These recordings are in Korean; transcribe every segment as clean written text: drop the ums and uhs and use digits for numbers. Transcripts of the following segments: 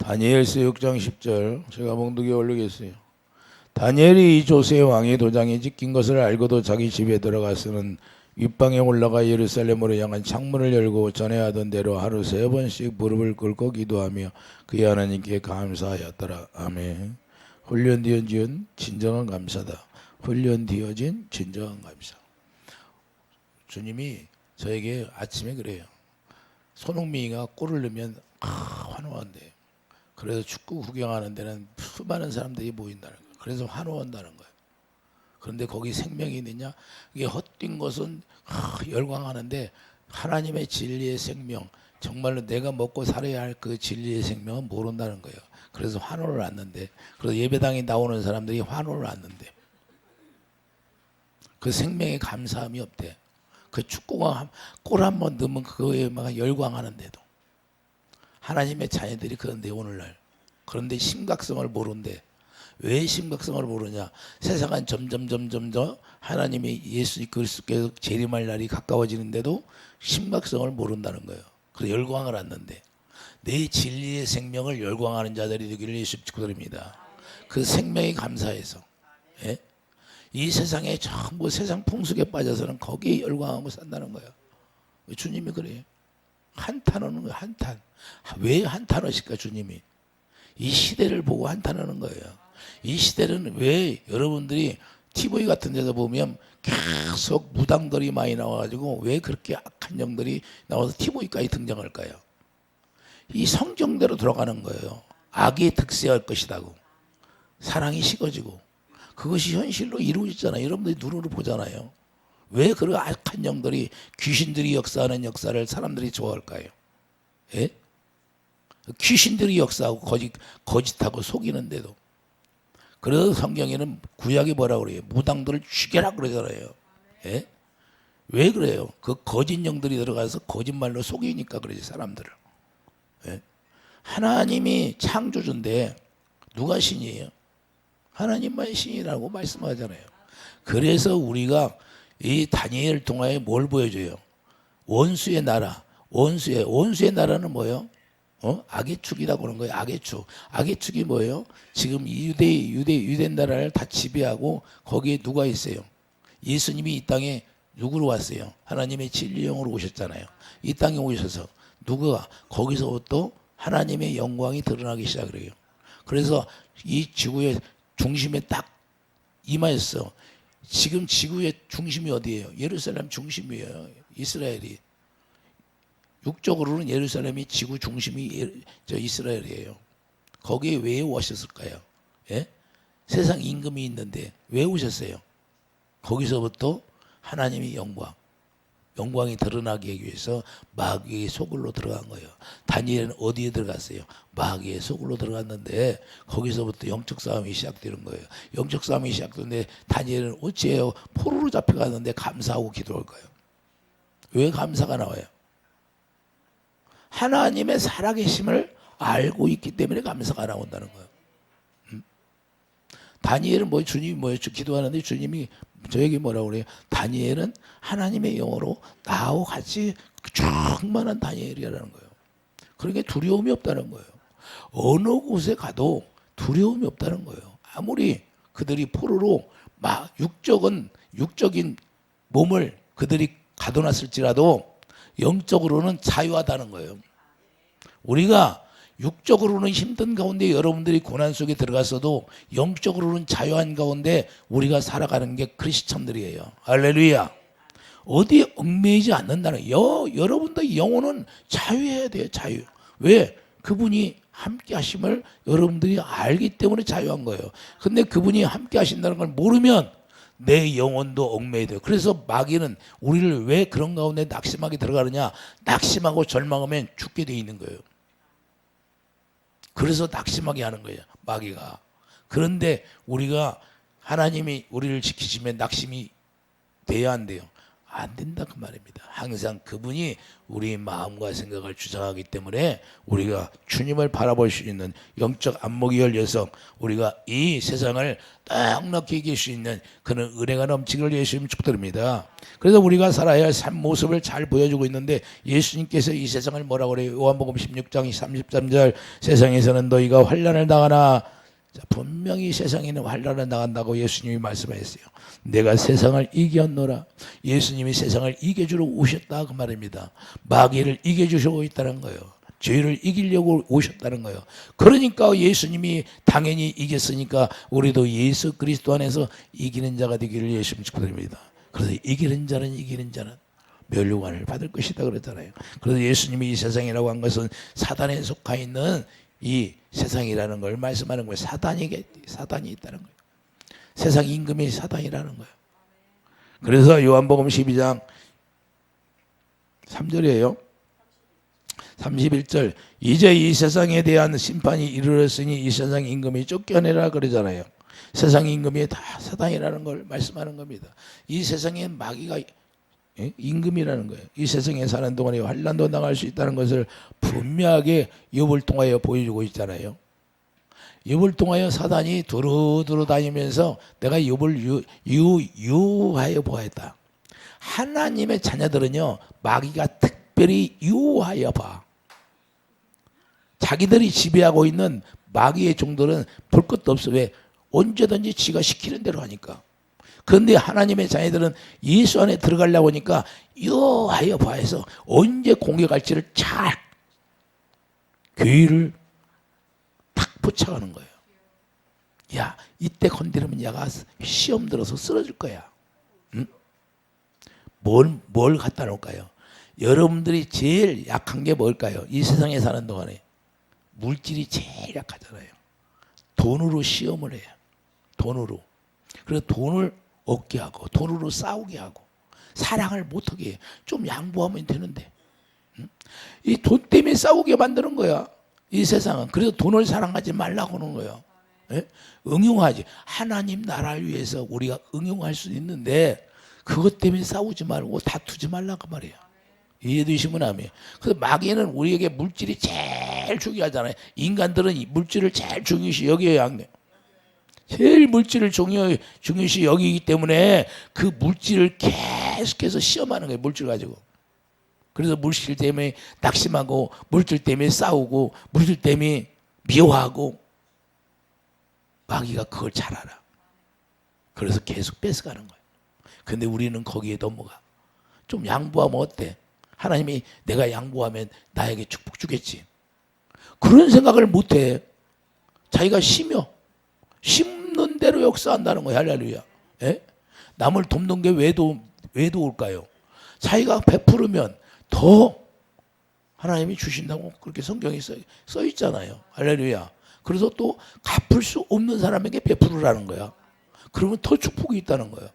다니엘서 6장 10절 제가 몽둥이에 올리겠어요. 다니엘이 이 조세의 왕이 도장에 찍힌 것을 알고도 자기 집에 들어가서는 윗방에 올라가 예루살렘으로 향한 창문을 열고 전에 하던 대로 하루 3번씩 무릎을 꿇고 기도하며 그의 하나님께 감사하였더라. 아멘. 훈련되어진 진정한 감사다. 훈련되어진 진정한 감사. 주님이 저에게 아침에 그래요. 손흥민이가 골을 넣으면 환호한대요. 그래서 축구 구경하는 데는 수많은 사람들이 모인다는 거예요. 그래서 환호한다는 거예요. 그런데 거기 생명이 있느냐? 이게 헛된 것은 열광하는데 하나님의 진리의 생명, 정말로 내가 먹고 살아야 할 그 진리의 생명은 모른다는 거예요. 그래서 환호를 않는데, 그래서 예배당에 나오는 사람들이 환호를 않는데, 그 생명에 감사함이 없대. 그 축구가 골 한 번 넣으면 그거에 막 열광하는데도 하나님의 자녀들이 그런데 오늘날 그런데 심각성을 모른대. 왜 심각성을 모르냐? 세상은 점점 더 하나님의 예수 그리스도께서 재림할 날이 가까워지는데도 심각성을 모른다는 거예요. 그래서 열광을 않는데 내 진리의 생명을 열광하는 자들이 되기를 예수 축복드립니다. 그 생명에 감사해서 예? 이 세상에 전부 세상 풍속에 빠져서는 거기에 열광하고 산다는 거예요. 주님이 그래요. 한탄하는 거예요. 한탄. 왜 한탄하실까 주님이? 이 시대를 보고 한탄하는 거예요. 이 시대는 왜 여러분들이 TV 같은 데서 보면 계속 무당들이 많이 나와가지고 왜 그렇게 악한 영들이 나와서 TV까지 등장할까요? 이 성경대로 들어가는 거예요. 악이 득세할 것이라고. 사랑이 식어지고 그것이 현실로 이루어졌잖아요. 여러분들이 눈으로 보잖아요. 왜 그런 악한 영들이 귀신들이 역사하는 역사를 사람들이 좋아할까요? 예? 귀신들이 역사하고 거짓하고 속이는데도. 그래서 성경에는 구약이 뭐라고 그래요? 무당들을 죽여라 그러잖아요. 예? 왜 그래요? 그 거짓 영들이 들어가서 거짓말로 속이니까 그러지 사람들을. 예? 하나님이 창조주인데 누가 신이에요? 하나님만 신이라고 말씀하잖아요. 그래서 우리가 이 다니엘을 통하여 뭘 보여줘요? 원수의 나라. 원수의 나라는 뭐예요? 악의 축이라고 그런 거예요. 악의 축. 악의 축이 뭐예요? 지금 유대 나라를 다 지배하고 거기에 누가 있어요? 예수님이 이 땅에 누구로 왔어요? 하나님의 진리 영으로 오셨잖아요. 이 땅에 오셔서 누가 거기서부터 하나님의 영광이 드러나기 시작해요. 그래서 이 지구의 중심에 딱 임하였어. 지금 지구의 중심이 어디예요? 예루살렘 중심이에요. 이스라엘이. 육적으로는 예루살렘이 지구 중심이 이스라엘이에요. 거기에 왜 오셨을까요? 예? 세상 임금이 있는데 왜 오셨어요? 거기서부터 하나님의 영광이 드러나기 위해서 마귀의 소굴로 들어간 거예요. 다니엘은 어디에 들어갔어요? 마귀의 소굴로 들어갔는데 거기서부터 영적 싸움이 시작되는 거예요. 영적 싸움이 시작되는데 다니엘은 어찌해요? 포로로 잡혀갔는데 감사하고 기도할 거예요. 왜 감사가 나와요? 하나님의 살아계심을 알고 있기 때문에 감사가 나온다는 거예요. 다니엘은 주님이 뭐예요? 기도하는데 주님이 저에게 뭐라고 그래요? 다니엘은 하나님의 영으로 나하고 같이 충만한 다니엘이라는 거예요. 그러니까 두려움이 없다는 거예요. 어느 곳에 가도 두려움이 없다는 거예요. 아무리 그들이 포로로 육적인 몸을 그들이 가둬놨을지라도 영적으로는 자유하다는 거예요. 우리가 육적으로는 힘든 가운데 여러분들이 고난 속에 들어갔어도 영적으로는 자유한 가운데 우리가 살아가는 게 크리스천들이에요. 할렐루야. 어디에 얽매이지 않는다는 여러분들 영혼은 자유해야 돼요. 자유. 왜? 그분이 함께 하심을 여러분들이 알기 때문에 자유한 거예요. 근데 그분이 함께 하신다는 걸 모르면 내 영혼도 얽매이 돼요. 그래서 마귀는 우리를 왜 그런 가운데 낙심하게 들어가느냐? 낙심하고 절망하면 죽게 돼 있는 거예요. 그래서 낙심하게 하는 거예요. 마귀가. 그런데 우리가 하나님이 우리를 지키시면 낙심이 돼야 한대요. 안 된다 그 말입니다. 항상 그분이 우리 마음과 생각을 주장하기 때문에 우리가 주님을 바라볼 수 있는 영적 안목이 열려서 우리가 이 세상을 넉넉히 이길 수 있는 그런 은혜가 넘치기를 예수님 축드립니다. 그래서 우리가 살아야 할 삶 모습을 잘 보여주고 있는데 예수님께서 이 세상을 뭐라고 그래요? 요한복음 16장 33절 세상에서는 너희가 환난을 당하나 분명히 세상에는 환난을 당한다고 예수님이 말씀하셨어요. 내가 세상을 이겼노라. 예수님이 세상을 이겨주러 오셨다 그 말입니다. 마귀를 이겨주시고 있다는 거예요. 죄를 이기려고 오셨다는 거예요. 그러니까 예수님이 당연히 이겼으니까 우리도 예수 그리스도 안에서 이기는 자가 되기를 예수님 축복드립니다. 그래서 이기는 자는 멸류관을 받을 것이다 그랬잖아요. 그래서 예수님이 이 세상이라고 한 것은 사단에 속하 있는 이 세상이라는 걸 말씀하는 거예요. 사단이 있다는 거예요. 세상 임금이 사단이라는 거예요. 그래서 요한복음 12장 3절이에요. 31절 이제 이 세상에 대한 심판이 이르렀으니 이 세상 임금이 쫓겨내라 그러잖아요. 세상 임금이 다 사단이라는 걸 말씀하는 겁니다. 이 세상에 마귀가 임금이라는 거예요. 이 세상에 사는 동안에 환난도 당할 수 있다는 것을 분명하게 욥을 통하여 보여주고 있잖아요. 욥을 통하여 사단이 두루두루 다니면서 내가 욥을 유하여 보았다. 하나님의 자녀들은요 마귀가 특별히 유하여 봐. 자기들이 지배하고 있는 마귀의 종들은 볼 것도 없어. 왜? 언제든지 지가 시키는 대로 하니까. 그런데 하나님의 자녀들은 예수 안에 들어가려고 하니까 유하여 봐서 언제 공격할지를 잘 교의를 탁 붙여가는 거예요. 야, 이때 건드리면 야가 시험 들어서 쓰러질 거야. 응? 뭘 갖다 놓을까요? 여러분들이 제일 약한 게 뭘까요? 이 세상에 사는 동안에 물질이 제일 약하잖아요. 돈으로 시험을 해요. 돈으로. 그래서 돈을 얻게 하고 돈으로 싸우게 하고 사랑을 못하게 해요. 좀 양보하면 되는데 응? 이 돈 때문에 싸우게 만드는 거야. 이 세상은. 그래서 돈을 사랑하지 말라고 하는 거예요. 예? 응용하지. 하나님 나라를 위해서 우리가 응용할 수 있는데 그것 때문에 싸우지 말고 다투지 말라고 말이에요. 이해되시면 아멘. 그래서 마귀는 우리에게 물질이 제일 중요하잖아요. 인간들은 이 물질을 제일 중요시 여겨야 하는 제일 물질을 중요시 여기기 때문에 그 물질을 계속해서 시험하는 거예요. 물질 가지고. 그래서 물질 때문에 낙심하고 물질 때문에 싸우고 물질 때문에 미워하고 마귀가 그걸 잘 알아. 그래서 계속 뺏어가는 거예요. 근데 우리는 거기에 넘어가. 좀 양보하면 어때? 하나님이 내가 양보하면 나에게 축복 주겠지. 그런 생각을 못해. 자기가 심는 대로 역사한다는 거야. 할렐루야. 예? 남을 돕는 게 왜 도울까요? 자기가 베푸르면 더 하나님이 주신다고 그렇게 성경에 써 있잖아요. 할렐루야. 그래서 또 갚을 수 없는 사람에게 베푸르라는 거야. 그러면 더 축복이 있다는 거예요.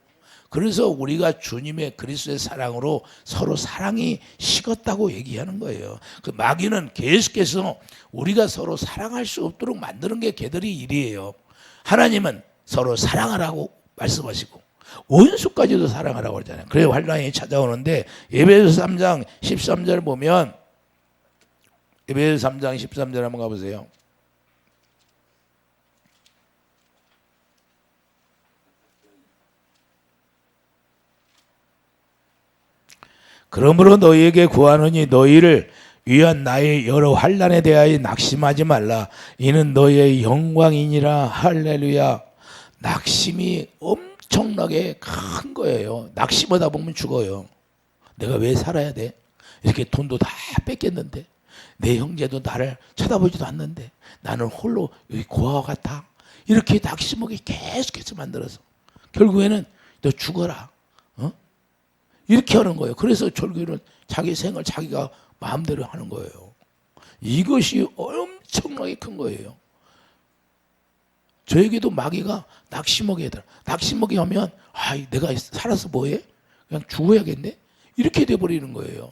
그래서 우리가 주님의 그리스도의 사랑으로 서로 사랑이 식었다고 얘기하는 거예요. 그 마귀는 계속해서 우리가 서로 사랑할 수 없도록 만드는 게 걔들이 일이에요. 하나님은 서로 사랑하라고 말씀하시고 원수까지도 사랑하라고 그러잖아요. 그래 환난이 찾아오는데 에베소 3장 13절 보면 에베소 3장 13절 한번 가보세요. 그러므로 너희에게 구하노니 너희를 위한 나의 여러 환난에 대하여 낙심하지 말라. 이는 너희의 영광이니라. 할렐루야. 낙심이 엄청나게 큰 거예요. 낙심하다 보면 죽어요. 내가 왜 살아야 돼? 이렇게 돈도 다 뺏겼는데 내 형제도 나를 쳐다보지도 않는데 나는 홀로 여기 고아와 같아. 이렇게 낙심하게 계속해서 만들어서 결국에는 너 죽어라. 이렇게 하는 거예요. 그래서 결국에는 자기 생을 자기가 마음대로 하는 거예요. 이것이 엄청나게 큰 거예요. 저에게도 마귀가 낙심하게 하더라. 낙심하게 하면 내가 살아서 뭐해? 그냥 죽어야겠네? 이렇게 돼버리는 거예요.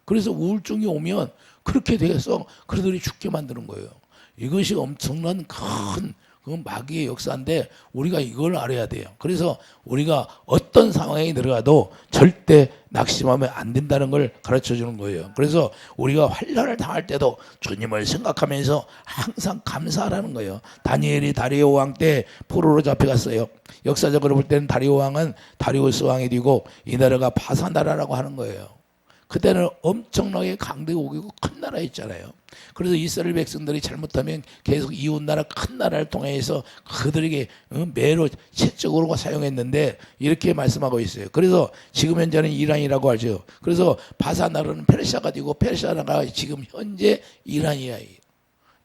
그래서 우울증이 오면 그렇게 돼서 그들이 죽게 만드는 거예요. 이것이 엄청난 큰 그건 마귀의 역사인데 우리가 이걸 알아야 돼요. 그래서 우리가 어떤 상황에 들어가도 절대 낙심하면 안 된다는 걸 가르쳐 주는 거예요. 그래서 우리가 환난을 당할 때도 주님을 생각하면서 항상 감사하라는 거예요. 다니엘이 다리오 왕 때 포로로 잡혀갔어요. 역사적으로 볼 때는 다리오 왕은 다리우스 왕이 되고 이 나라가 바사 나라라고 하는 거예요. 그때는 엄청나게 강대국이고 큰 나라였잖아요. 그래서 이스라엘 백성들이 잘못하면 계속 이웃 나라 큰 나라를 통해서 그들에게 매로 채적으로 사용했는데 이렇게 말씀하고 있어요. 그래서 지금 현재는 이란이라고 하죠. 그래서 바사 나라는 페르시아가 되고 페르시아 나라가 지금 현재 이란이야.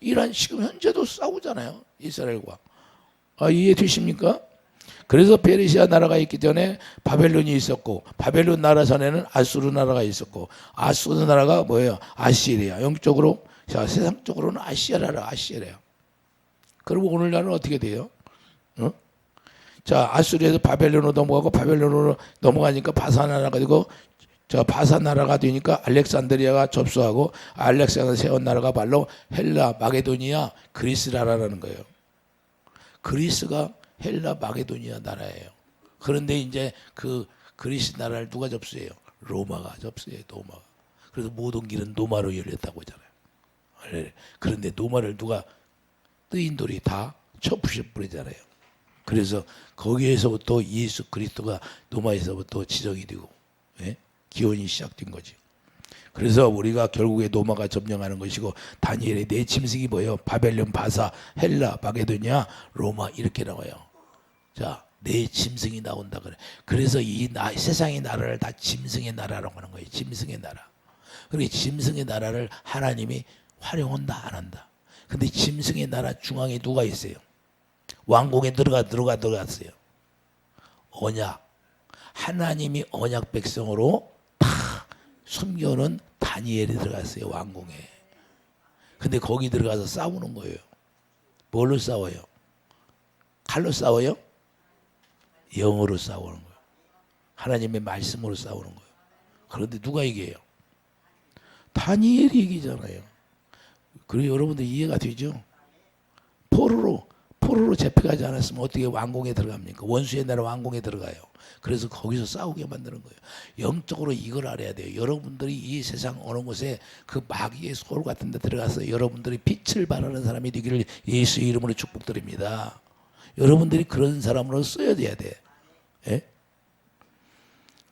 이란 지금 현재도 싸우잖아요. 이스라엘과. 이해되십니까? 그래서 페르시아 나라가 있기 전에 바벨론이 있었고 바벨론 나라 전에는 아수르 나라가 있었고 아수르 나라가 뭐예요? 아시리아. 영적으로 자 세상적으로는 아시리아예요. 그리고 오늘날은 어떻게 돼요? 자 아수르에서 바벨론으로 넘어가고 바벨론으로 넘어가니까 바사 나라가 되고 저 바사 나라가 되니까 알렉산드리아가 접수하고 알렉산더 세운 나라가 바로 헬라, 마게도니아, 그리스 나라라는 거예요. 그리스가 헬라 마게도니아 나라예요. 그런데 이제 그 그리스 나라를 누가 접수해요? 로마가 접수해요. 로마가. 그래서 모든 길은 로마로 열렸다고 하잖아요. 그런데 로마를 누가 뜨인 돌이 다 쳐부셔버리잖아요. 그래서 거기에서부터 예수 그리스도가 로마에서부터 지정이 되고 기원이 시작된 거지. 그래서 우리가 결국에 로마가 점령하는 것이고 다니엘의 네 짐승이 뭐예요? 바벨론, 바사, 헬라, 마게도니아, 로마 이렇게 나와요. 자, 네 짐승이 나온다 그래. 그래서 이 세상의 나라를 다 짐승의 나라라고 하는 거예요. 짐승의 나라. 그리고 짐승의 나라를 하나님이 활용한다 안 한다. 근데 짐승의 나라 중앙에 누가 있어요? 왕궁에 들어갔어요. 언약. 하나님이 언약 백성으로 다 숨겨놓은 다니엘이 들어갔어요. 왕궁에. 근데 거기 들어가서 싸우는 거예요. 뭘로 싸워요? 칼로 싸워요? 영어로 싸우는 거예요. 하나님의 말씀으로 싸우는 거예요. 그런데 누가 이겨요? 다니엘이 이기잖아요. 그리고 여러분들 이해가 되죠? 포로로 잡혀가지 않았으면 어떻게 왕궁에 들어갑니까? 원수의 나라 왕궁에 들어가요. 그래서 거기서 싸우게 만드는 거예요. 영적으로 이걸 알아야 돼요. 여러분들이 이 세상 어느 곳에 그 마귀의 소울 같은 데 들어가서 여러분들이 빛을 발하는 사람이 되기를 예수 이름으로 축복드립니다. 여러분들이 그런 사람으로 써야 돼야 돼. 예?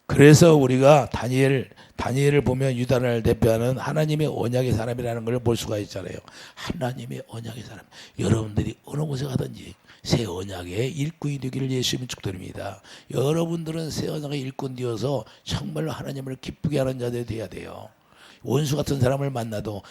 그래서 우리가 다니엘을 보면 유다를 대표하는 하나님의 언약의 사람이라는 걸 볼 수가 있잖아요. 하나님의 언약의 사람. 여러분들이 어느 곳에 가든지 새 언약의 일꾼이 되기를 예수님은 축복드립니다. 여러분들은 새 언약의 일꾼 되어서 정말로 하나님을 기쁘게 하는 자들이 되어야 돼요. 원수 같은 사람을 만나도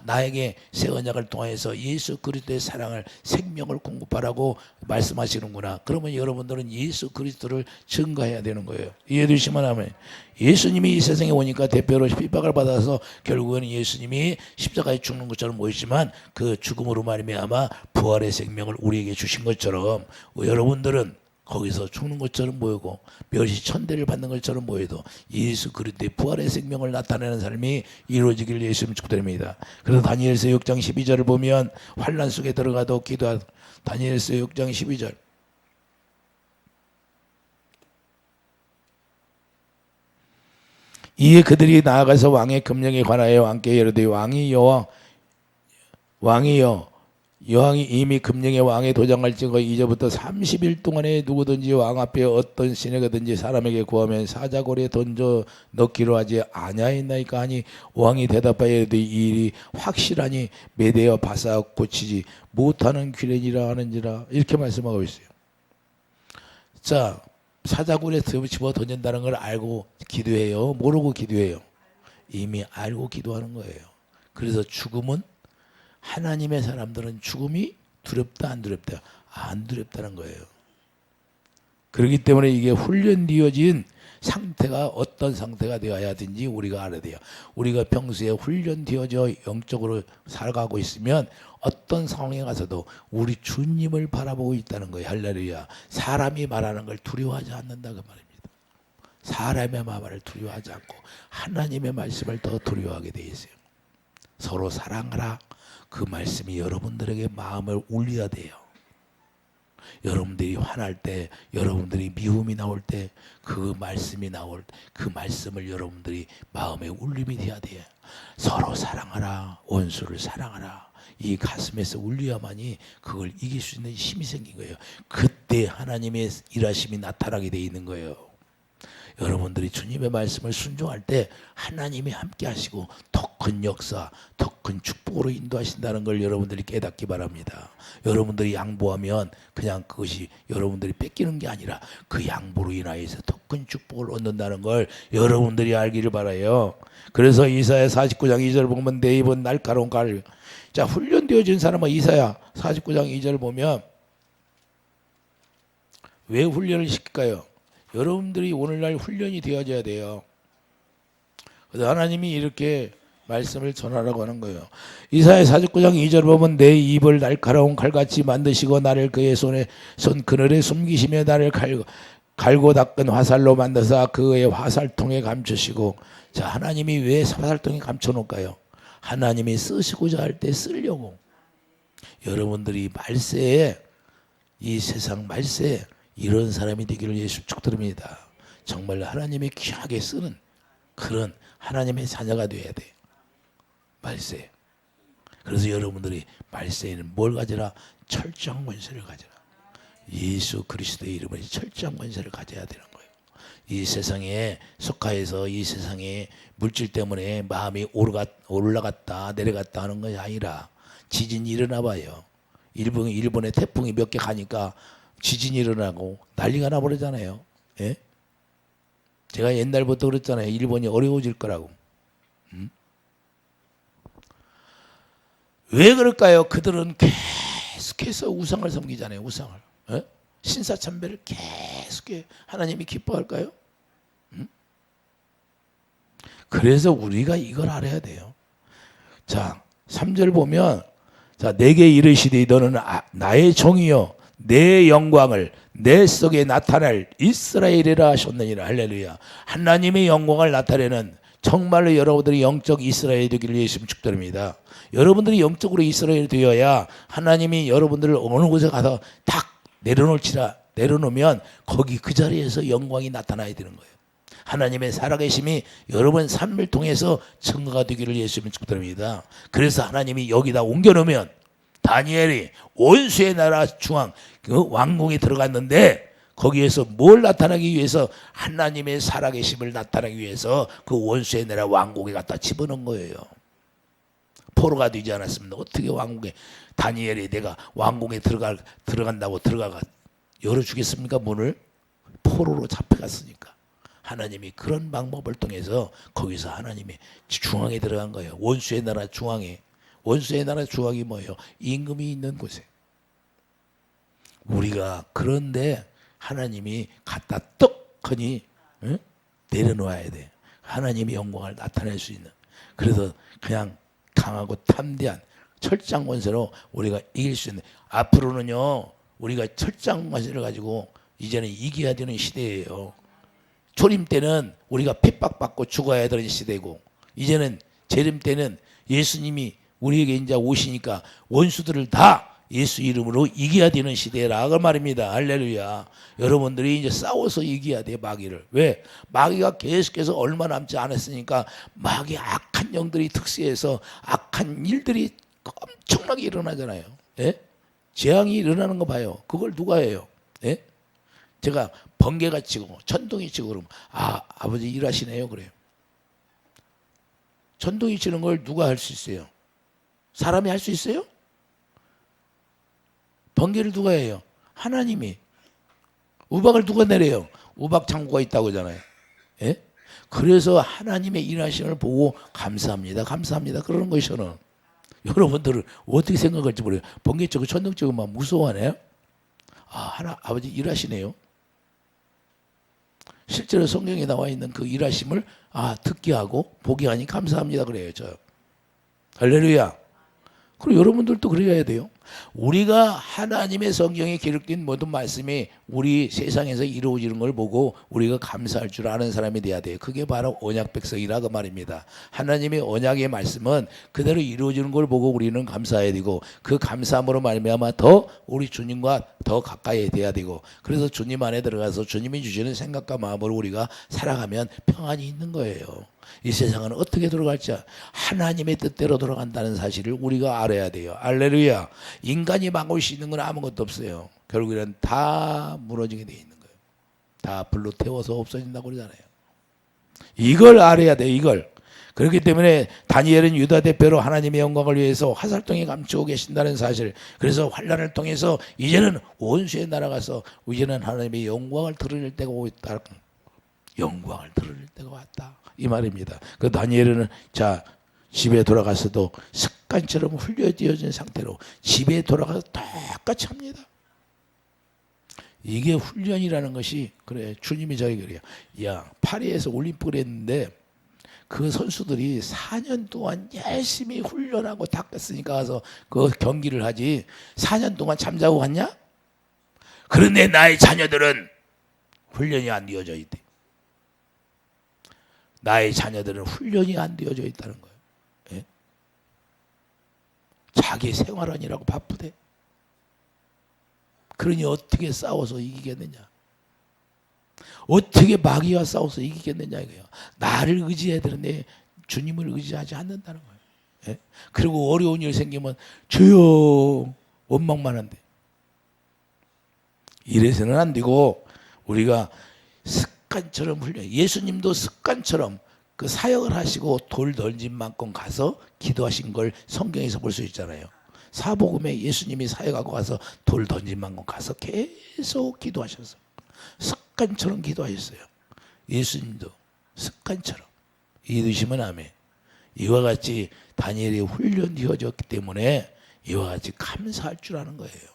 나에게 새 언약을 통해서 예수 그리스도의 사랑을 생명을 공급하라고 말씀하시는구나. 그러면 여러분들은 예수 그리스도를 증거해야 되는 거예요. 이해되시면 하면 예수님이 이 세상에 오니까 대표로 핍박을 받아서 결국은 예수님이 십자가에 죽는 것처럼 보이지만 그 죽음으로 말미암아 부활의 생명을 우리에게 주신 것처럼 여러분들은 거기서 죽는 것처럼 보이고 멸시 천대를 받는 것처럼 보여도 예수 그리스도의 부활의 생명을 나타내는 삶이 이루어지기를 예수님 축복드립니다. 그래서 다니엘서 6장 12절을 보면 환난 속에 들어가도 기도하다. 다니엘서 6장 12절. 이에 그들이 나아가서 왕의 금령에 관하여 왕께 이르되 여왕이 이미 금령의 왕의 도장을 찍어 이제부터 30일 동안에 누구든지 왕 앞에 어떤 시내가든지 사람에게 구하면 사자골에 던져 넣기로 하지 아니하였나이까 하니 왕이 대답하여 이르되 이 일이 확실하니 메대어 바사 고치지 못하는 귀례니라 하는지라 이렇게 말씀하고 있어요. 자, 사자골에 집어 던진다는 걸 알고 기도해요? 모르고 기도해요? 이미 알고 기도하는 거예요. 그래서 죽음은 하나님의 사람들은 죽음이 두렵다 안 두렵다? 안 두렵다는 거예요. 그렇기 때문에 이게 훈련되어진 상태가 어떤 상태가 되어야 되는지 우리가 알아야 돼요. 우리가 평소에 훈련되어져 영적으로 살아가고 있으면 어떤 상황에 가서도 우리 주님을 바라보고 있다는 거예요. 할렐루야. 사람이 말하는 걸 두려워하지 않는다 그 말입니다. 사람의 말을 두려워하지 않고 하나님의 말씀을 더 두려워하게 돼 있어요. 서로 사랑하라. 그 말씀이 여러분들에게 마음을 울려야 돼요. 여러분들이 화날 때, 여러분들이 미움이 나올 때, 그 말씀이 나올 때, 그 말씀을 여러분들이 마음에 울림이 돼야 돼요. 서로 사랑하라, 원수를 사랑하라. 이 가슴에서 울려야만이 그걸 이길 수 있는 힘이 생긴 거예요. 그때 하나님의 일하심이 나타나게 돼 있는 거예요. 여러분들이 주님의 말씀을 순종할 때 하나님이 함께 하시고 더 큰 역사, 더 큰 축복으로 인도하신다는 걸 여러분들이 깨닫기 바랍니다. 여러분들이 양보하면 그냥 그것이 여러분들이 뺏기는 게 아니라 그 양보로 인하여서 더 큰 축복을 얻는다는 걸 여러분들이 알기를 바라요. 그래서 이사야 49장 2절 보면 내 입은 날카로운 칼. 자, 훈련되어진 사람은 이사야 49장 2절 보면 왜 훈련을 시킬까요? 여러분들이 오늘날 훈련이 되어져야 돼요. 그래서 하나님이 이렇게 말씀을 전하라고 하는 거예요. 이사야 49장 2절 보면 내 입을 날카로운 칼같이 만드시고 나를 그의 손 그늘에 숨기시며 나를 갈고 닦은 화살로 만드사 그의 화살통에 감추시고. 자, 하나님이 왜 화살통에 감춰놓을까요? 하나님이 쓰시고자 할 때 쓰려고. 여러분들이 말세에, 이 세상 말세에 이런 사람이 되기를 예수 축드립니다. 정말 하나님이 귀하게 쓰는 그런 하나님의 자녀가 되어야 돼. 말세. 그래서 여러분들이 말세에는 뭘 가져라? 철저한 권세를 가져라. 예수 그리스도의 이름으로 철저한 권세를 가져야 되는 거예요. 이 세상에 속하여서 이 세상에 물질 때문에 마음이 올라갔다 내려갔다 하는 것이 아니라 지진이 일어나 봐요. 일본에 태풍이 몇 개 가니까 지진이 일어나고 난리가 나버리잖아요. 예? 제가 옛날부터 그랬잖아요. 일본이 어려워질 거라고. 왜 그럴까요? 그들은 계속해서 우상을 섬기잖아요. 우상을. 예? 신사참배를 계속해 하나님이 기뻐할까요? 그래서 우리가 이걸 알아야 돼요. 자, 3절 보면 자, 내게 이르시되 너는 나의 종이요 내 영광을 내 속에 나타낼 이스라엘이라 하셨느니라. 할렐루야. 하나님의 영광을 나타내는 정말로 여러분들이 영적 이스라엘이 되기를 예수님 축복드립니다. 여러분들이 영적으로 이스라엘이 되어야 하나님이 여러분들을 어느 곳에 가서 딱 내려놓으면 거기 그 자리에서 영광이 나타나야 되는 거예요. 하나님의 살아계심이 여러분 삶을 통해서 증거가 되기를 예수님 축복드립니다. 그래서 하나님이 여기다 옮겨놓으면 다니엘이 원수의 나라 중앙 그 왕궁에 들어갔는데 거기에서 뭘 나타나기 위해서 하나님의 살아계심을 나타나기 위해서 그 원수의 나라 왕궁에 갖다 집어넣은 거예요. 포로가 되지 않았습니다. 어떻게 왕궁에 다니엘이 내가 왕궁에 들어간다고 들어가 열어주겠습니까? 문을 포로로 잡혀갔으니까. 하나님이 그런 방법을 통해서 거기서 하나님이 중앙에 들어간 거예요. 원수의 나라 중앙에. 원수의 나라 중앙이 뭐예요? 임금이 있는 곳에. 우리가 그런데 하나님이 갖다 떡하니 내려놓아야 돼. 하나님의 영광을 나타낼 수 있는. 그래서 그냥 강하고 탐대한 철장 권세로 우리가 이길 수 있는. 앞으로는요 우리가 철장 권세를 가지고 이제는 이겨야 되는 시대예요. 초림 때는 우리가 핍박받고 죽어야 되는 시대고, 이제는 재림 때는 예수님이 우리에게 이제 오시니까 원수들을 다 예수 이름으로 이겨야 되는 시대라고 말입니다. 할렐루야. 여러분들이 이제 싸워서 이겨야 돼, 마귀를. 왜? 마귀가 계속해서 얼마 남지 않았으니까 마귀 악한 영들이 특수해서 악한 일들이 엄청나게 일어나잖아요. 예? 재앙이 일어나는 거 봐요. 그걸 누가 해요? 예? 제가 번개가 치고 천둥이 치고 그러면 아버지 일하시네요 그래요. 천둥이 치는 걸 누가 할 수 있어요? 사람이 할 수 있어요? 번개를 누가 해요? 하나님이. 우박을 누가 내려요? 우박 창고가 있다고 하잖아요. 예? 그래서 하나님의 일하심을 보고 감사합니다. 감사합니다. 그러는 것이 저는. 여러분들은 어떻게 생각할지 모르겠어요. 번개 치고 천둥 치고 막 무서워하네요. 아버지 일하시네요. 실제로 성경에 나와 있는 그 일하심을 듣게 하고 보게 하니 감사합니다 그래요. 저. 할렐루야. 그리고 여러분들도 그래야 돼요. 우리가 하나님의 성경에 기록된 모든 말씀이 우리 세상에서 이루어지는 걸 보고 우리가 감사할 줄 아는 사람이 돼야 돼요. 그게 바로 언약 백성이라 그 말입니다. 하나님의 언약의 말씀은 그대로 이루어지는 걸 보고 우리는 감사해야 되고, 그 감사함으로 말미암아 더 우리 주님과 더 가까이 돼야 되고, 그래서 주님 안에 들어가서 주님이 주시는 생각과 마음으로 우리가 살아가면 평안이 있는 거예요. 이 세상은 어떻게 돌아갈지 하나님의 뜻대로 돌아간다는 사실을 우리가 알아야 돼요. 할렐루야. 인간이 막을 수 있는 건 아무것도 없어요. 결국에는 다 무너지게 돼 있는 거예요. 다 불로 태워서 없어진다고 그러잖아요. 이걸 알아야 돼요. 이걸. 그렇기 때문에 다니엘은 유다 대표로 하나님의 영광을 위해서 화살통에 감추고 계신다는 사실, 그래서 환난을 통해서 이제는 원수의 나라 가서 이제는 하나님의 영광을 드러낼 때가 오겠다. 영광을 드러낼 때가 왔다, 이 말입니다. 그 다니엘은 자 집에 돌아가서도 습관처럼 훈련되어진 상태로 집에 돌아가서 똑같이 합니다. 이게 훈련이라는 것이, 그래 주님이 저희 그래요. 야, 파리에서 올림픽을 했는데 그 선수들이 4년 동안 열심히 훈련하고 닦았으니까 가서 그 경기를 하지, 4년 동안 잠자고 갔냐? 그런데 나의 자녀들은 훈련이 안 되어져 있대. 나의 자녀들은 훈련이 안 되어져 있다는 거예요. 예? 자기 생활하느라고 바쁘대. 그러니 어떻게 싸워서 이기겠느냐? 어떻게 마귀와 싸워서 이기겠느냐 이거예요. 나를 의지해야 되는데 주님을 의지하지 않는다는 거예요. 예? 그리고 어려운 일 생기면 주여 원망만 한대. 이래서는 안 되고 우리가 습관처럼 훈련. 예수님도 습관처럼 그 사역을 하시고 돌 던진 만큼 가서 기도하신 걸 성경에서 볼 수 있잖아요. 사복음에 예수님이 사역하고 가서 돌 던진 만큼 가서 계속 기도하셨어요. 습관처럼 기도하셨어요. 예수님도 습관처럼. 이해되시면 아멘. 이와 같이 다니엘이 훈련되어졌기 때문에 이와 같이 감사할 줄 아는 거예요.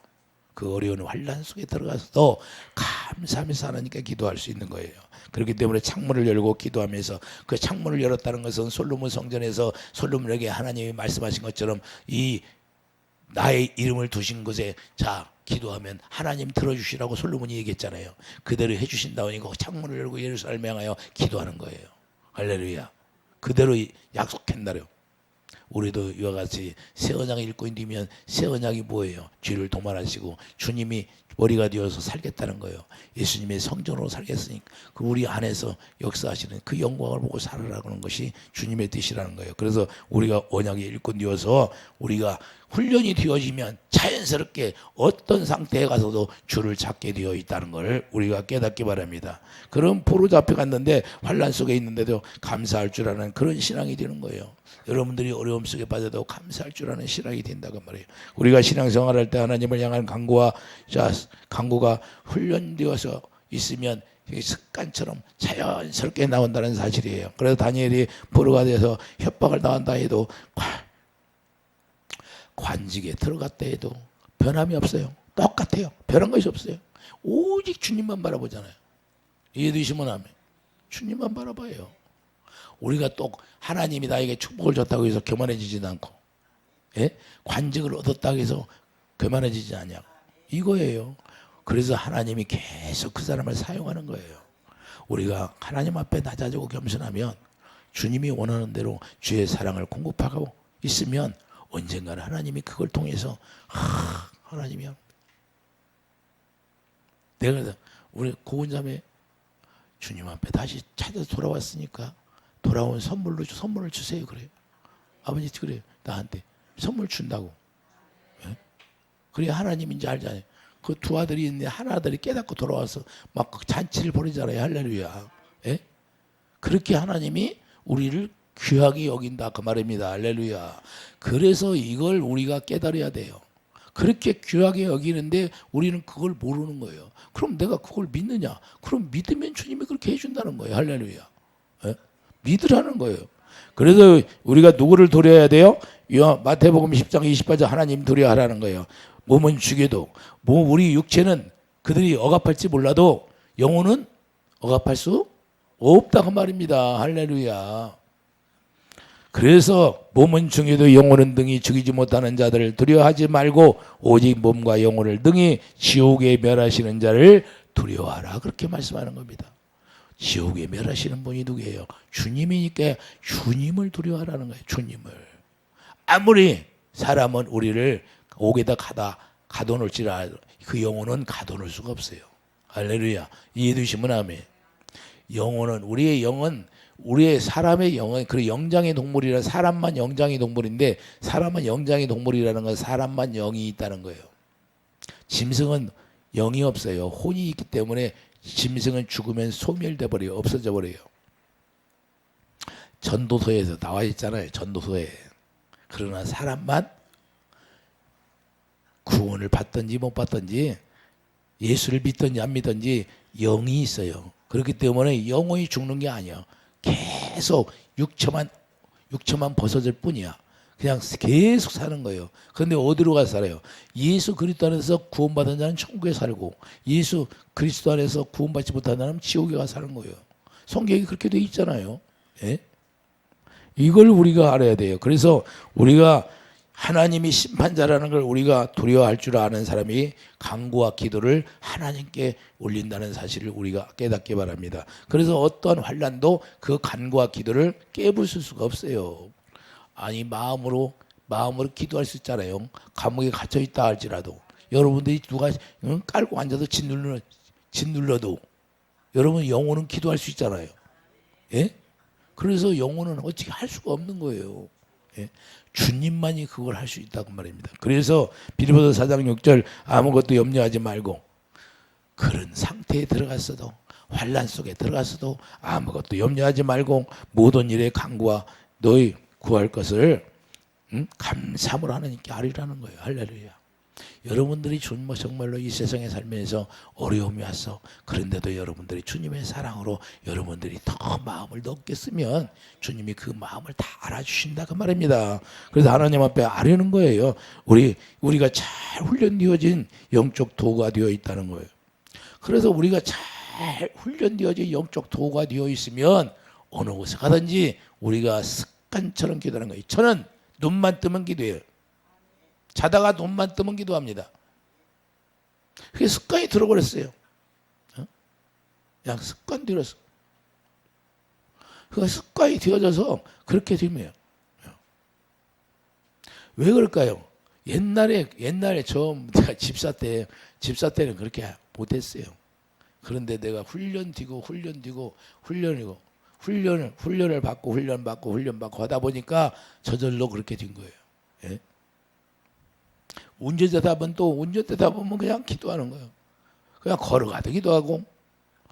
그 어려운 환난 속에 들어가서도 감사하면서 하나님께 기도할 수 있는 거예요. 그렇기 때문에 창문을 열고 기도하면서, 그 창문을 열었다는 것은 솔로몬 성전에서 솔로몬에게 하나님이 말씀하신 것처럼 이 나의 이름을 두신 곳에 자 기도하면 하나님 들어주시라고 솔로몬이 얘기했잖아요. 그대로 해주신다오니 그 창문을 열고 예루살렘에 향하여 기도하는 거예요. 할렐루야. 그대로 약속했나요. 우리도 이와 같이 새 언약을 읽고 있으면 새 언약이 뭐예요? 죄를 도말하시고 주님이 머리가 되어서 살겠다는 거예요. 예수님의 성전으로 살겠으니까 그 우리 안에서 역사하시는 그 영광을 보고 살아라는 것이 주님의 뜻이라는 거예요. 그래서 우리가 언약이 일꾼 되어서 우리가 훈련이 되어지면 자연스럽게 어떤 상태에 가서도 주를 찾게 되어 있다는 걸 우리가 깨닫기 바랍니다. 그럼 포로 잡혀갔는데 환난 속에 있는데도 감사할 줄 아는 그런 신앙이 되는 거예요. 여러분들이 어려움 속에 빠져도 감사할 줄 아는 신앙이 된다고 말이에요. 우리가 신앙생활할 때 하나님을 향한 간구가 훈련되어서 있으면 습관처럼 자연스럽게 나온다는 사실이에요. 그래서 다니엘이 포로가 돼서 협박을 당한다 해도 관직에 들어갔다 해도 변함이 없어요. 똑같아요. 변한 것이 없어요. 오직 주님만 바라보잖아요. 이해되시면 하면 주님만 바라봐요. 우리가 또 하나님이 나에게 축복을 줬다고 해서 교만해지지 않고, 예? 관직을 얻었다고 해서 교만해지지 않냐고, 이거예요. 그래서 하나님이 계속 그 사람을 사용하는 거예요. 우리가 하나님 앞에 낮아지고 겸손하면 주님이 원하는 대로 주의 사랑을 공급하고 있으면 언젠가는 하나님이 그걸 통해서 하나님이야. 내가 우리 고은자매 주님 앞에 다시 찾아서 돌아왔으니까 돌아온 선물을 주세요. 그래요. 아버지 그래요. 나한테 선물 준다고. 예? 그래 하나님인지 알잖아요. 그 두 아들이 있는데 한 아들이 깨닫고 돌아와서 막 잔치를 벌이잖아요. 할렐루야. 예? 그렇게 하나님이 우리를 귀하게 여긴다 그 말입니다. 할렐루야. 그래서 이걸 우리가 깨달아야 돼요. 그렇게 귀하게 여기는데 우리는 그걸 모르는 거예요. 그럼 내가 그걸 믿느냐? 그럼 믿으면 주님이 그렇게 해준다는 거예요. 할렐루야. 예? 믿으라는 거예요. 그래서 우리가 누구를 도려야 돼요? 마태복음 10장 28절 하나님 도려하라는 거예요. 몸은 죽여도 우리 육체는 그들이 억압할지 몰라도 영혼은 억압할 수 없다 그 말입니다. 할렐루야. 그래서 몸은 중에도 영혼은 등이 죽이지 못하는 자들을 두려워하지 말고 오직 몸과 영혼을 등이 지옥에 멸하시는 자를 두려워하라. 그렇게 말씀하는 겁니다. 지옥에 멸하시는 분이 누구예요? 주님이니까 주님을 두려워하라는 거예요. 주님을. 아무리 사람은 우리를 옥에다 가둬놓을지라도 그 영혼은 가둬놓을 수가 없어요. 할렐루야. 이해해 주시면 아멘. 영혼은, 우리의 영은, 우리의 사람의 영은, 그 영장의 동물이라, 사람만 영장의 동물인데, 사람은 영장의 동물이라는 건 사람만 영이 있다는 거예요. 짐승은 영이 없어요. 혼이 있기 때문에 짐승은 죽으면 소멸돼 버려요. 없어져 버려요. 전도서에서 나와 있잖아요. 전도서에. 그러나 사람만 구원을 받든지 못 받든지, 예수를 믿든지 안 믿든지 영이 있어요. 그렇기 때문에 영혼이 죽는 게 아니야. 계속 육체만 벗어질 뿐이야. 그냥 계속 사는 거예요. 그런데 어디로 가서 살아요? 예수 그리스도 안에서 구원받은 자는 천국에 살고, 예수 그리스도 안에서 구원받지 못한 자는 지옥에 가서 사는 거예요. 성경이 그렇게 돼 있잖아요. 예? 이걸 우리가 알아야 돼요. 그래서 우리가 하나님이 심판자라는 걸 우리가 두려워할 줄 아는 사람이 간구와 기도를 하나님께 올린다는 사실을 우리가 깨닫기 바랍니다. 그래서 어떠한 환난도 그 간구와 기도를 깨부술 수가 없어요. 아니 마음으로 기도할 수 있잖아요. 감옥에 갇혀 있다 할지라도 여러분들이 누가 깔고 앉아서 짓눌러도 여러분 영혼은 기도할 수 있잖아요. 예? 그래서 영혼은 어떻게 할 수가 없는 거예요. 예? 주님만이 그걸 할 수 있다고 말입니다. 그래서 빌립보서 4장 6절 아무것도 염려하지 말고, 그런 상태에 들어갔어도, 환난 속에 들어갔어도 아무것도 염려하지 말고 모든 일에 간구와 너희 구할 것을 감사함으로 하나님께 아뢰라는 거예요. 할렐루야. 여러분들이 정말로 이 세상에 살면서 어려움이 왔어. 그런데도 여러분들이 주님의 사랑으로 여러분들이 더 마음을 넓게 쓰면 주님이 그 마음을 다 알아주신다 그 말입니다. 그래서 하나님 앞에 아뢰는 거예요. 우리가 잘 훈련되어진 영적 도구가 되어 있다는 거예요. 그래서 우리가 잘 훈련되어진 영적 도구가 되어 있으면 어느 곳에 가든지 우리가 습관처럼 기도하는 거예요. 저는 눈만 뜨면 기도해요. 자다가 눈만 뜨면 기도합니다. 그게 습관이 들어버렸어요. 그냥 습관 들었어. 그 습관이 되어져서 그렇게 되면 왜 그럴까요? 옛날에 제가 집사 때는 그렇게 못했어요. 그런데 내가 훈련을 받고 하다 보니까 저절로 그렇게 된 거예요. 예? 운전되다 보면 그냥 기도하는 거예요. 그냥 걸어가도 기도하고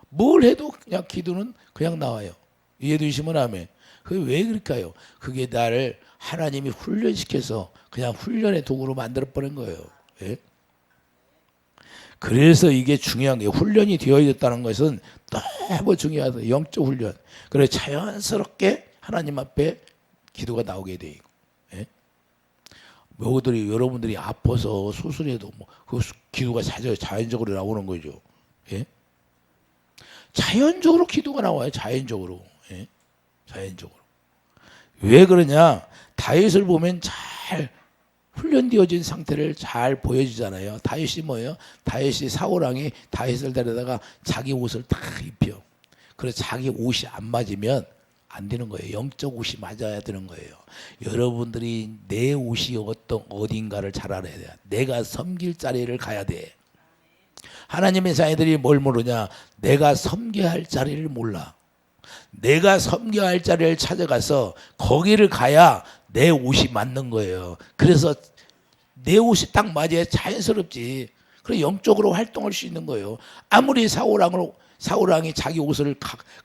뭘 해도 그냥 기도는 그냥 나와요. 이해되시면 아멘. 그게 왜 그럴까요? 그게 나를 하나님이 훈련시켜서 그냥 훈련의 도구로 만들어 버린 거예요. 예? 그래서 이게 중요한 게, 훈련이 되어 있다는 것은 너무 중요하다. 영적 훈련. 그래 자연스럽게 하나님 앞에 기도가 나오게 돼 있고. 예? 여러분들이 아파서 수술해도 그 기도가 자연적으로 나오는 거죠. 예? 자연적으로 기도가 나와요. 자연적으로. 예? 자연적으로. 왜 그러냐? 다윗을 보면 잘 훈련되어진 상태를 잘 보여주잖아요. 다윗이 뭐예요? 다윗이 사울왕이 다윗을 데려다가 자기 옷을 다 입혀. 그래서 자기 옷이 안 맞으면 안 되는 거예요. 영적 옷이 맞아야 되는 거예요. 여러분들이 내 옷이 어딘가를 잘 알아야 돼요. 내가 섬길 자리를 가야 돼. 하나님의 자녀들이 뭘 모르냐? 내가 섬겨야 할 자리를 몰라. 내가 섬겨야 할 자리를 찾아가서 거기를 가야 내 옷이 맞는 거예요. 그래서 내 옷이 딱 맞아야 자연스럽지. 그래서 영적으로 활동할 수 있는 거예요. 아무리 사울왕이 자기 옷을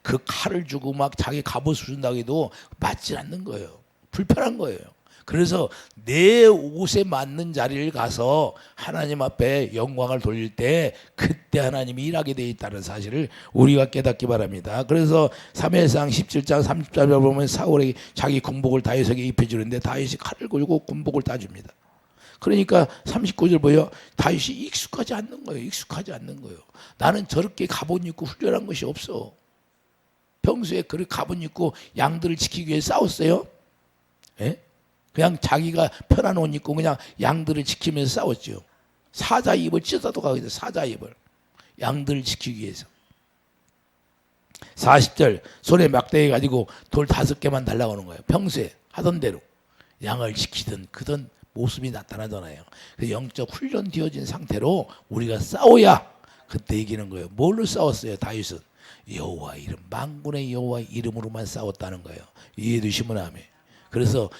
그 칼을 주고 막 자기 갑옷을 준다고 해도 맞지 않는 거예요. 불편한 거예요. 그래서 내 옷에 맞는 자리를 가서 하나님 앞에 영광을 돌릴 때 그때 하나님이 일하게 되어 있다는 사실을 우리가 깨닫기 바랍니다. 그래서 3회상 17장 30절에 보면 사울이 자기 군복을 다윗에게 입혀주는데 다윗이 칼을 걸고 군복을 따줍니다. 그러니까 39절 보여. 다윗이 익숙하지 않는 거예요. 나는 저렇게 갑옷 입고 훈련한 것이 없어. 평소에 그렇게 갑옷 입고 양들을 지키기 위해 싸웠어요? 예? 그냥 자기가 편한 옷 입고 그냥 양들을 지키면서 싸웠죠. 사자 입을 찢어도 가거든. 사자 입을 양들을 지키기 위해서. 40절 손에 막대기 가지고 돌 5개만 달라오는 거예요. 평소에 하던 대로 양을 지키던 그런 모습이 나타나잖아요. 영적 훈련되어진 상태로 우리가 싸워야 그때 이기는 거예요. 뭘로 싸웠어요? 다윗은 여호와 이름, 만군의 여호와 이름으로만 싸웠다는 거예요. 이해되시면 아멘. 그래서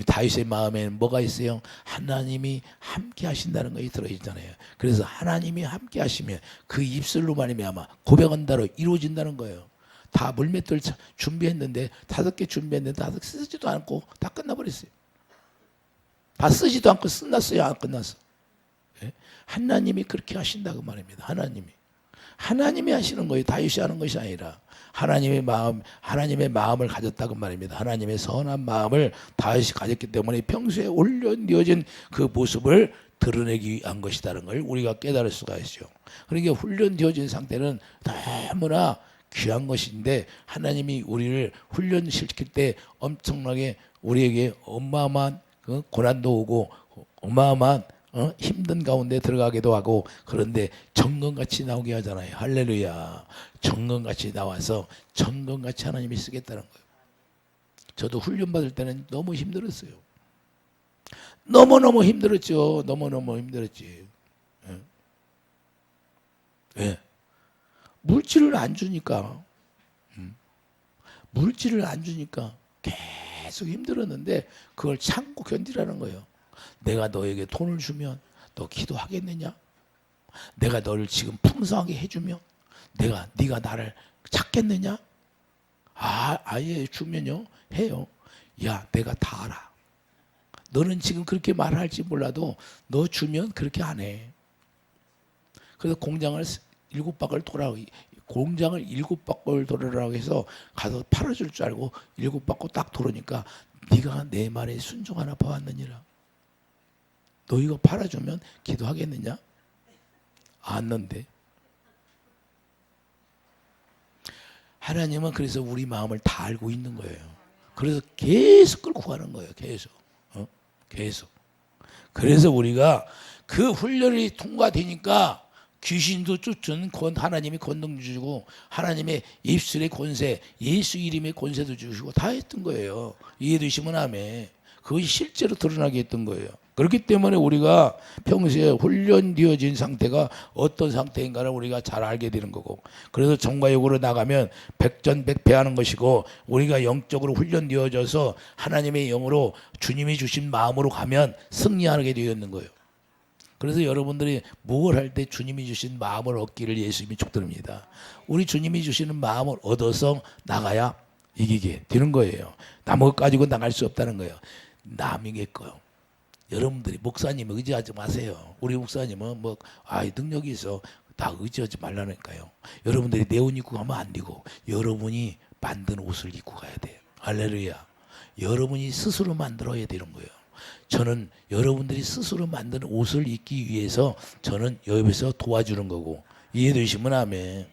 다윗의 마음에는 뭐가 있어요? 하나님이 함께 하신다는 것이 들어있잖아요. 그래서 하나님이 함께 하시면 그 입술로 말미암아 고백한 대로 이루어진다는 거예요. 다 물맷돌 준비했는데 5개 준비했는데 5개 쓰지도 않고 다 끝나버렸어요. 다 쓰지도 않고 끝났어요. 안 끝났어. 예? 하나님이 그렇게 하신다고 말입니다. 하나님이 하시는 거예요. 다윗이 하는 것이 아니라 하나님의 마음을 가졌다고 말입니다. 하나님의 선한 마음을 다윗이 가졌기 때문에 평소에 훈련되어진 그 모습을 드러내기 위한 것이라는 걸 우리가 깨달을 수가 있죠. 그러니까 훈련되어진 상태는 너무나 귀한 것인데 하나님이 우리를 훈련시킬 때 엄청나게 우리에게 어마어마한 고난도 오고 어마어마한 힘든 가운데 들어가기도 하고 그런데 정금같이 나오게 하잖아요. 할렐루야. 정금같이 나와서 정금같이 하나님이 쓰겠다는 거예요. 저도 훈련받을 때는 너무 힘들었어요. 너무너무 힘들었죠. 너무너무 힘들었지. 예. 왜? 물질을 안 주니까. 물질을 안 주니까 계속 힘들었는데 그걸 참고 견디라는 거예요. 내가 너에게 돈을 주면 너 기도하겠느냐? 내가 너를 지금 풍성하게 해주면 네가 나를 찾겠느냐? 아예 주면요 해요. 야 내가 다 알아. 너는 지금 그렇게 말할지 몰라도 너 주면 그렇게 안 해. 그래서 공장을 7바퀴를 돌아라고 해서 가서 팔아줄 줄 알고 7바퀴 딱 돌으니까 네가 내 말에 순종하나 봐왔느니라. 너 이거 팔아주면 기도하겠느냐? 안는데. 하나님은 그래서 우리 마음을 다 알고 있는 거예요. 그래서 계속 끌고 가는 거예요. 계속. 그래서 우리가 그 훈련이 통과되니까 귀신도 쫓는 하나님이 권능 주시고 하나님의 입술의 권세, 예수 이름의 권세도 주시고 다 했던 거예요. 이해되시면 아멘. 그것이 실제로 드러나게 했던 거예요. 그렇기 때문에 우리가 평소에 훈련되어진 상태가 어떤 상태인가를 우리가 잘 알게 되는 거고, 그래서 정과역으로 나가면 백전백패하는 것이고, 우리가 영적으로 훈련되어져서 하나님의 영으로 주님이 주신 마음으로 가면 승리하게 되어 있는 거예요. 그래서 여러분들이 뭘 할 때 주님이 주신 마음을 얻기를 예수님이 축드립니다. 우리 주님이 주시는 마음을 얻어서 나가야 이기게 되는 거예요. 남의 것 가지고 나갈 수 없다는 거예요. 남에게 거요. 여러분들이 목사님 의지하지 마세요. 우리 목사님은 능력이 있어. 다 의지하지 말라니까요. 여러분들이 내 옷 입고 가면 안 되고 여러분이 만든 옷을 입고 가야 돼요. 할렐루야. 여러분이 스스로 만들어야 되는 거예요. 저는 여러분들이 스스로 만든 옷을 입기 위해서 저는 옆에서 도와주는 거고, 이해되시면 아멘.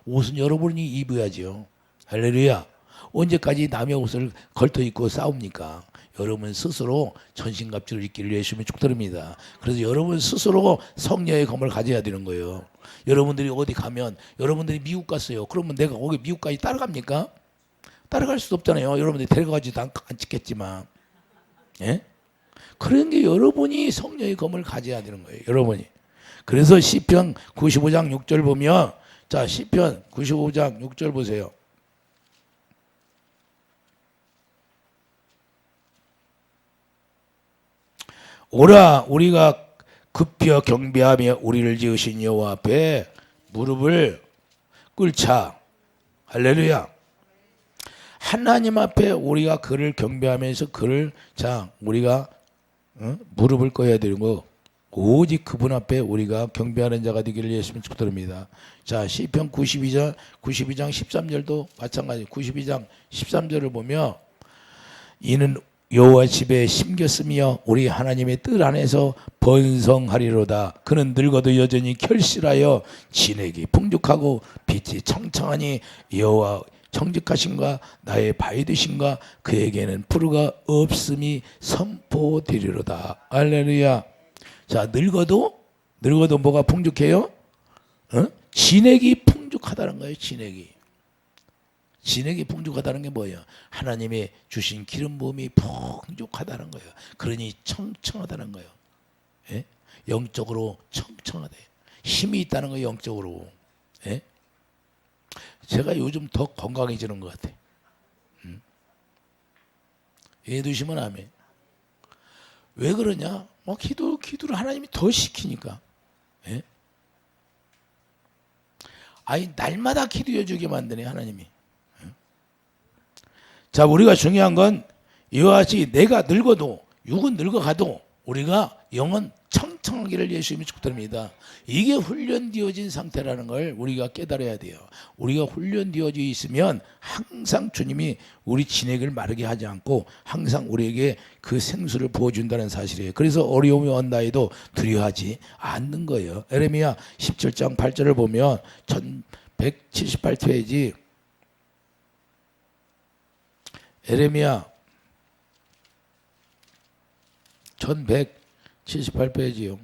옷은 여러분이 입어야죠. 할렐루야. 언제까지 남의 옷을 걸터 입고 싸웁니까? 여러분 스스로 전신갑주를 입기를 예수님이 축드립니다. 그래서 여러분 스스로 성령의 검을 가져야 되는 거예요. 여러분들이 어디 가면, 여러분들이 미국 갔어요. 그러면 내가 거기 미국까지 따라갑니까? 따라갈 수도 없잖아요. 여러분들이 데려가지도 않겠지만. 예? 그런 게 여러분이 성령의 검을 가져야 되는 거예요. 여러분이. 그래서 시편 95장 6절 보면, 자, 시편 95장 6절 보세요. 오라 우리가 급혀 경배하며 우리를 지으신 여호와 앞에 무릎을 꿇자. 할렐루야. 하나님 앞에 우리가 그를 경배하면서 우리가 무릎을 꿇어야 되는 거, 오직 그분 앞에 우리가 경배하는 자가 되기를 예수님 축복드립니다. 자, 시편 92장 13절도 마찬가지. 92장 13절을 보면, 이는 여호와 집에 심겼으며 우리 하나님의 뜰 안에서 번성하리로다. 그는 늙어도 여전히 결실하여 진액이 풍족하고 빛이 창창하니 여호와 정직하신가 나의 바위 되신가 그에게는 불의가 없음이 선포되리로다. 할렐루야. 자, 늙어도 뭐가 풍족해요? 진액이 풍족하다는 거예요. 진액이 풍족하다는 게 뭐예요? 하나님의 주신 기름 부음이 풍족하다는 거예요. 그러니 청청하다는 거예요. 예? 영적으로 청청하다. 힘이 있다는 거예요. 영적으로. 예? 제가 요즘 더 건강해지는 것 같아요. 이해해 두시면 아멘. 왜 그러냐? 기도를 하나님이 더 시키니까. 예? 아니, 날마다 기도해 주게 만드네, 하나님이. 자, 우리가 중요한 건 이와 같이 내가 늙어도, 육은 늙어가도 우리가 영은 청청하기를 예수님이 축복드립니다. 이게 훈련되어진 상태라는 걸 우리가 깨달아야 돼요. 우리가 훈련되어져 있으면 항상 주님이 우리 진액을 마르게 하지 않고 항상 우리에게 그 생수를 부어준다는 사실이에요. 그래서 어려움이 온다 해도 두려워하지 않는 거예요. 에레미야 17장 8절을 보면 1178페이지 에레미야 1178페이지요.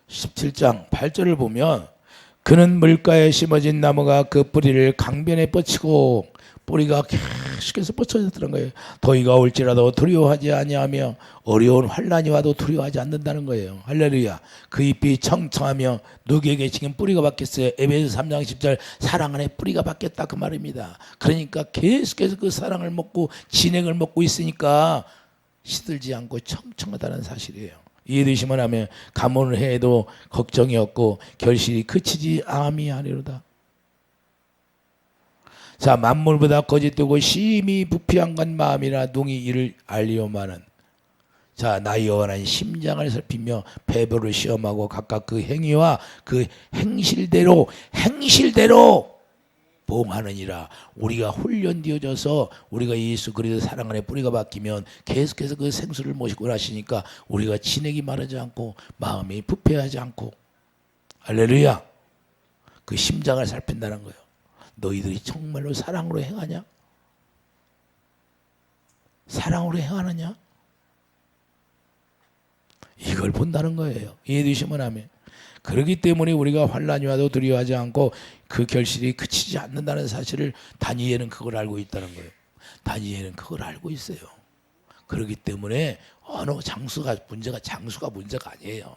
17장 8절을 보면 그는 물가에 심어진 나무가 그 뿌리를 강변에 뻗치고 뿌리가 계속해서 뻗쳐졌다는 거예요. 더위가 올지라도 두려워하지 아니하며 어려운 환난이 와도 두려워하지 않는다는 거예요. 할렐루야. 그 잎이 청청하며 누구에게 지금 뿌리가 박혔어요. 에베소 3장 10절 사랑 안에 뿌리가 박혔다 그 말입니다. 그러니까 계속해서 그 사랑을 먹고 진액을 먹고 있으니까 시들지 않고 청청하다는 사실이에요. 이해되시면 하면 가문을 해도 걱정이 없고 결실이 그치지 아미하리로다. 자, 만물보다 거짓되고 심히 부패한 건 마음이라 능히 이를 알리오마는. 자, 나 여호와는 심장을 살피며 배보를 시험하고 각각 그 행위와 그 행실대로 보응하느니라. 우리가 훈련되어져서 우리가 예수 그리스도 사랑 안에 뿌리가 박히면 계속해서 그 생수를 모시고 하시니까 우리가 진액이 마르지 않고 마음이 부패하지 않고, 할렐루야. 그 심장을 살핀다는 거예요. 너희들이 정말로 사랑으로 행하냐? 사랑으로 행하느냐? 이걸 본다는 거예요. 이해되시면 아멘. 그렇기 때문에 우리가 환난이 와도 두려워하지 않고 그 결실이 그치지 않는다는 사실을 다니엘은 그걸 알고 있다는 거예요. 다니엘은 그걸 알고 있어요. 그렇기 때문에 어느 장수가 문제가 아니에요.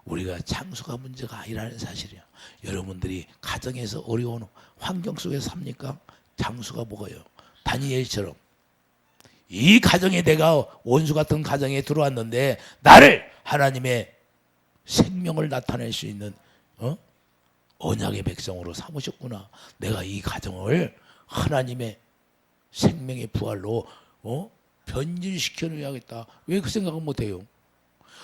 우리가 장수가 문제가 아니라는 사실이에요. 여러분들이 가정에서 어려운 환경 속에서 삽니까? 장수가 뭐가요? 다니엘처럼 이 가정에 내가 원수 같은 가정에 들어왔는데 나를 하나님의 생명을 나타낼 수 있는 언약의 백성으로 삼으셨구나. 내가 이 가정을 하나님의 생명의 부활로 변질시켜 놓아야겠다. 왜 그 생각은 못해요?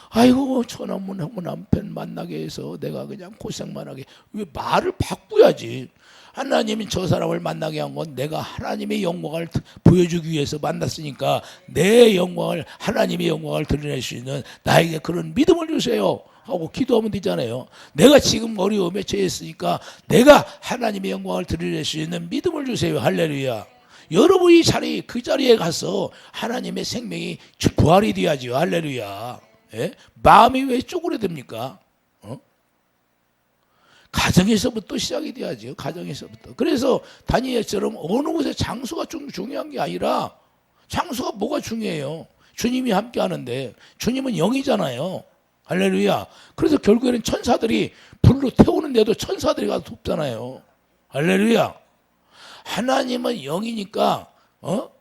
아이고 저놈은 남편 만나게 해서 내가 그냥 고생만 하게. 왜 말을 바꾸야지. 하나님이 저 사람을 만나게 한 건 내가 하나님의 영광을 보여주기 위해서 만났으니까 내 영광을, 하나님의 영광을 드러낼 수 있는 나에게 그런 믿음을 주세요 하고 기도하면 되잖아요. 내가 지금 어려움에 처했으니까 내가 하나님의 영광을 드러낼 수 있는 믿음을 주세요. 할렐루야. 여러분이 그 자리에 가서 하나님의 생명이 부활이 돼야죠. 할렐루야. 예? 마음이 왜 쪼그라듭니까? 가정에서부터 시작이 돼야죠. 가정에서부터. 그래서 다니엘처럼 어느 곳에 장수가 좀 중요한 게 아니라, 장수가 뭐가 중요해요? 주님이 함께 하는데 주님은 영이잖아요. 할렐루야. 그래서 결국에는 천사들이 불로 태우는데도 천사들이 가서 돕잖아요. 할렐루야. 하나님은 영이니까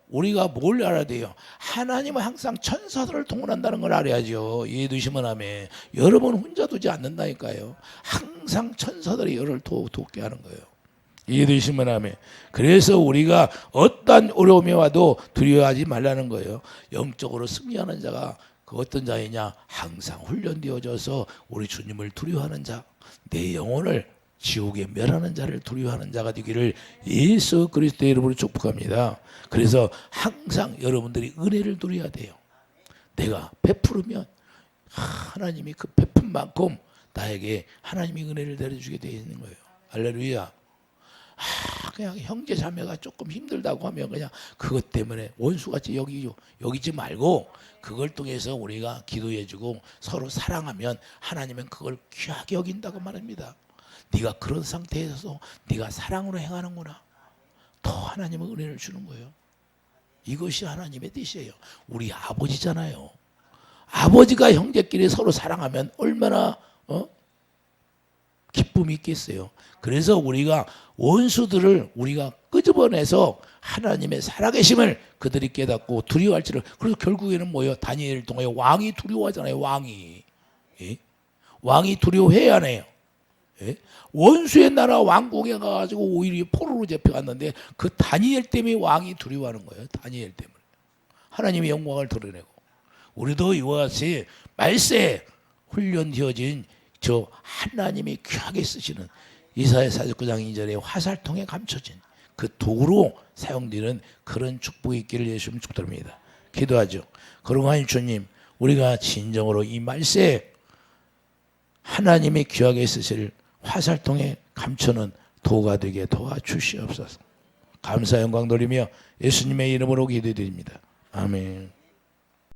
우리가 뭘 알아야 돼요? 하나님은 항상 천사들을 동원한다는 걸 알아야죠. 이해되시면 아멘. 여러분 혼자 두지 않는다니까요. 항상 천사들이 여러분을 돕게 하는 거예요. 이해되시면 아멘. 그래서 우리가 어떤 어려움이 와도 두려워하지 말라는 거예요. 영적으로 승리하는 자가 그 어떤 자이냐? 항상 훈련되어져서 우리 주님을 두려워하는 자, 내 영혼을 지옥에 멸하는 자를 두려워하는 자가 되기를 예수 그리스도의 이름으로 축복합니다. 그래서 항상 여러분들이 은혜를 누려야 돼요. 내가 베풀으면 하나님이 그 베푼 만큼 나에게 하나님이 은혜를 내려주게 되어 있는 거예요. 할렐루야. 그냥 형제 자매가 조금 힘들다고 하면 그냥 그것 때문에 원수같이 여기지 말고 그걸 통해서 우리가 기도해주고 서로 사랑하면 하나님은 그걸 귀하게 여긴다고 말합니다. 네가 그런 상태에서 네가 사랑으로 행하는구나. 더 하나님은 은혜를 주는 거예요. 이것이 하나님의 뜻이에요. 우리 아버지잖아요. 아버지가 형제끼리 서로 사랑하면 얼마나 기쁨이 있겠어요. 그래서 우리가 원수들을 우리가 끄집어내서 하나님의 살아계심을 그들이 깨닫고 두려워할지를. 그래서 결국에는 뭐예요? 다니엘을 통하여 왕이 두려워하잖아요. 왕이. 예? 왕이 두려워해야 하네요. 예? 원수의 나라 왕궁에 가가지고 오히려 포로로 잡혀갔는데 그 다니엘 때문에 왕이 두려워하는 거예요. 다니엘 때문에. 하나님의 영광을 드러내고. 우리도 이와 같이 말세에 훈련되어진 저 하나님이 귀하게 쓰시는 이사야 49장 2절에 화살통에 감춰진 그 도구로 사용되는 그런 축복이 있기를 예수님 축복드립니다. 기도하죠. 거룩하신 주님, 우리가 진정으로 이 말세에 하나님이 귀하게 쓰실 화살통에 감추는 도가 되게 도와주시옵소서. 감사 영광 돌리며 예수님의 이름으로 기도드립니다. 아멘.